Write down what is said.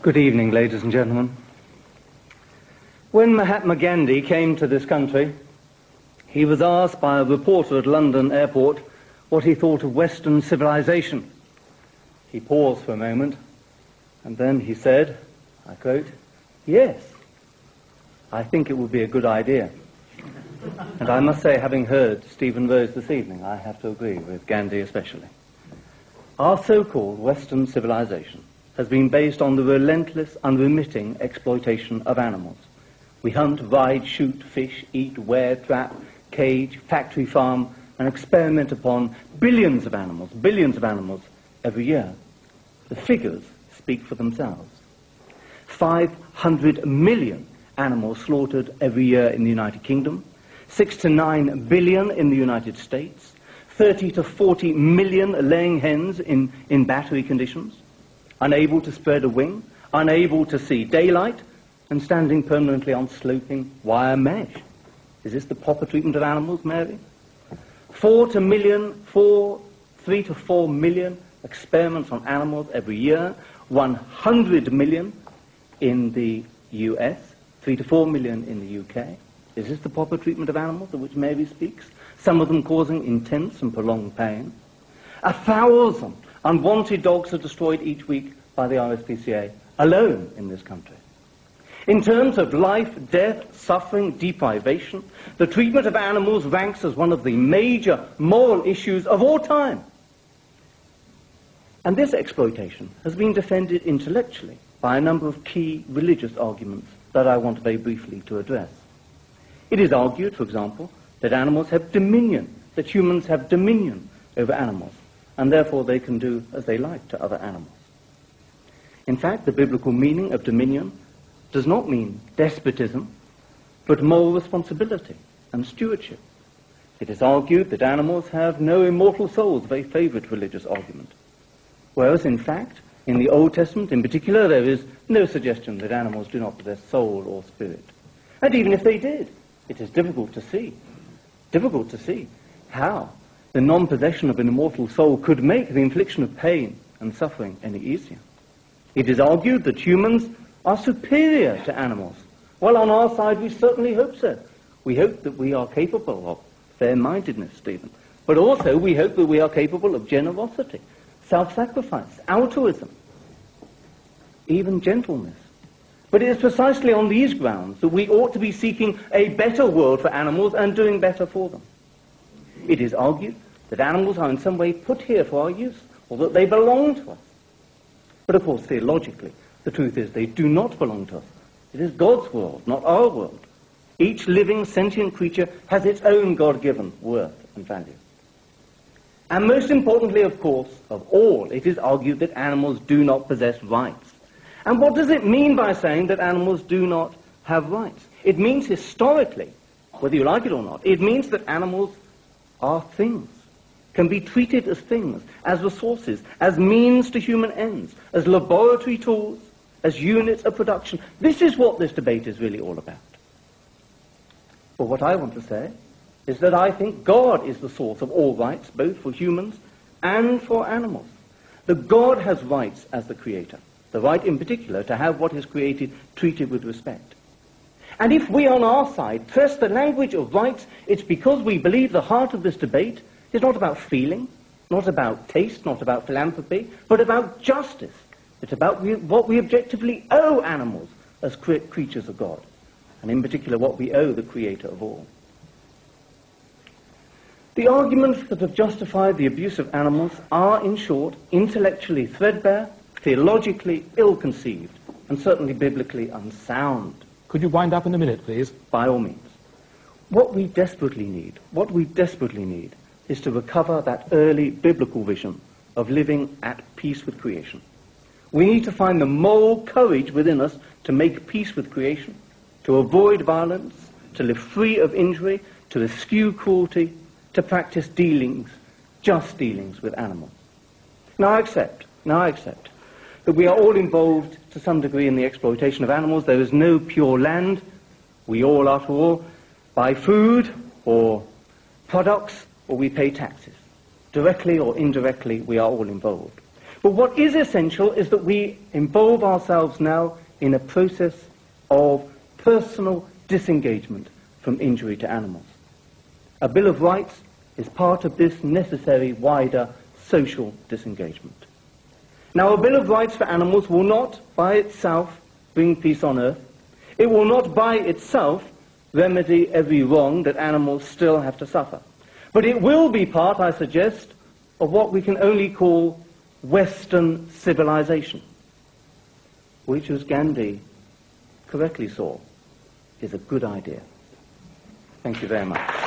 Good evening, ladies and gentlemen. When Mahatma Gandhi came to this country, he was asked by a reporter at London airport what he thought of Western civilization. He paused for a moment, and then he said, I quote, "Yes, I think it would be a good idea." And I must say, having heard Stephen Rose this evening, I have to agree with Gandhi especially. Our so-called Western civilization has been based on the relentless, unremitting exploitation of animals. We hunt, ride, shoot, fish, eat, wear, trap, cage, factory farm, and experiment upon billions of animals every year. The figures speak for themselves. 500 million animals slaughtered every year in the United Kingdom, 6 to 9 billion in the United States, 30 to 40 million laying hens in battery conditions, unable to spread a wing, unable to see daylight, and standing permanently on sloping wire mesh. Is this the proper treatment of animals, Mary? 3 to 4 million experiments on animals every year, 100 million in the US, 3 to 4 million in the UK. Is this the proper treatment of animals of which Mary speaks? Some of them causing intense and prolonged pain. 1,000 unwanted dogs are destroyed each week by the RSPCA alone in this country. In terms of life, death, suffering, deprivation, the treatment of animals ranks as one of the major moral issues of all time. And this exploitation has been defended intellectually by a number of key religious arguments that I want very briefly to address. It is argued, for example, that animals have dominion, that humans have dominion over animals, and therefore they can do as they like to other animals. In fact, the biblical meaning of dominion does not mean despotism, but moral responsibility and stewardship. It is argued that animals have no immortal souls, a very favorite religious argument. Whereas, in fact, in the Old Testament in particular, there is no suggestion that animals do not possess soul or spirit. And even if they did, it is difficult to see how the non-possession of an immortal soul could make the infliction of pain and suffering any easier. It is argued that humans are superior to animals. Well, on our side, we certainly hope so. We hope that we are capable of fair-mindedness, Stephen. But also, we hope that we are capable of generosity, self-sacrifice, altruism, even gentleness. But it is precisely on these grounds that we ought to be seeking a better world for animals and doing better for them. It is argued that animals are in some way put here for our use, or that they belong to us. But of course, theologically, the truth is they do not belong to us. It is God's world, not our world. Each living, sentient creature has its own God-given worth and value. And most importantly, of course, of all, it is argued that animals do not possess rights. And what does it mean by saying that animals do not have rights? It means historically, whether you like it or not, it means that animals are things, can be treated as things, as resources, as means to human ends, as laboratory tools, as units of production. This is what this debate is really all about. But what I want to say is that I think God is the source of all rights, both for humans and for animals. That God has rights as the creator, the right in particular to have what is created treated with respect. And if we on our side press the language of rights, it's because we believe the heart of this debate is not about feeling, not about taste, not about philanthropy, but about justice. It's about what we objectively owe animals as creatures of God, and in particular what we owe the creator of all. The arguments that have justified the abuse of animals are, in short, intellectually threadbare, theologically ill-conceived, and certainly biblically unsound. Could you wind up in a minute, please? By all means. What we desperately need is to recover that early biblical vision of living at peace with creation. We need to find the moral courage within us to make peace with creation, to avoid violence, to live free of injury, to eschew cruelty, to practice just dealings with animals. Now I accept that we are all involved to some degree in the exploitation of animals. There is no pure land. We all, after all, buy food or products, or we pay taxes. Directly or indirectly, we are all involved. But what is essential is that we involve ourselves now in a process of personal disengagement from injury to animals. A Bill of Rights is part of this necessary wider social disengagement. Now, a Bill of Rights for animals will not by itself bring peace on earth. It will not by itself remedy every wrong that animals still have to suffer. But it will be part, I suggest, of what we can only call Western civilization, which, as Gandhi correctly saw, is a good idea. Thank you very much.